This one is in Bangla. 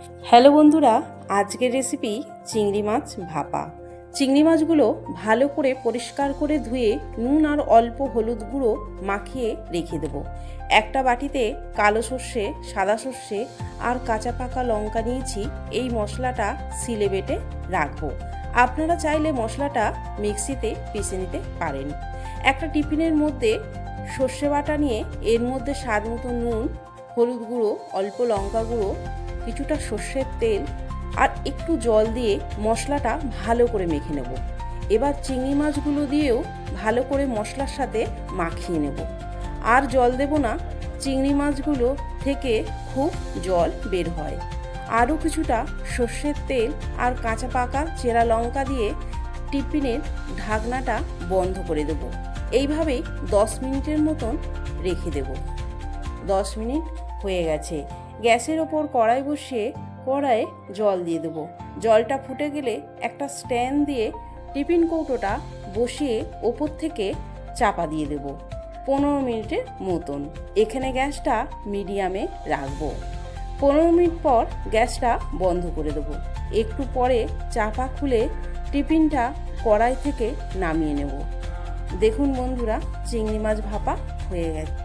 হ্যালো বন্ধুরা, আজকের রেসিপি চিংড়ি মাছ ভাপা। চিংড়ি মাছগুলো ভালো করে পরিষ্কার করে ধুয়ে নুন আর অল্প হলুদ গুঁড়ো মাখিয়ে রেখে দেবো। একটা বাটিতে কালো সর্ষে, সাদা সর্ষে আর কাঁচা পাকা লঙ্কা নিয়েছি। এই মশলাটা সিলে বেটে রাখবো। আপনারা চাইলে মশলাটা মিক্সিতে পিষে নিতে পারেন। একটা টিফিনের মধ্যে সর্ষে বাটা নিয়ে এর মধ্যে স্বাদ মতো নুন, হলুদ গুঁড়ো, অল্প লঙ্কা গুঁড়ো, কিছুটা সর্ষের তেল আর একটু জল দিয়ে মশলাটা ভালো করে মেখে নেব। এবার চিংড়ি মাছগুলো দিয়েও ভালো করে মশলার সাথে মাখিয়ে নেব। আর জল দেব না, চিংড়ি মাছগুলো থেকে খুব জল বের হয়। আরও কিছুটা সর্ষের তেল আর কাঁচা পাকা চেরা লঙ্কা দিয়ে টিফিনের ঢাকনাটা বন্ধ করে দেব। এইভাবেই 10 মিনিটের মতন রেখে দেব। 10 মিনিট হয়ে গেছে। গ্যাসের ওপর কড়াই বসিয়ে কড়াইয়ে জল দিয়ে দেবো। জলটা ফুটে গেলে একটা স্ট্যান্ড দিয়ে টিফিন কৌটোটা বসিয়ে ওপর থেকে চাপা দিয়ে দেব 15 মিনিটের মতন। এখানে গ্যাসটা মিডিয়ামে রাখবো। 15 মিনিট পর গ্যাসটা বন্ধ করে দেবো। একটু পরে চাপা খুলে টিফিনটা কড়াই থেকে নামিয়ে নেব। দেখুন বন্ধুরা, চিংড়ি মাছ ভাপা হয়ে গেছে।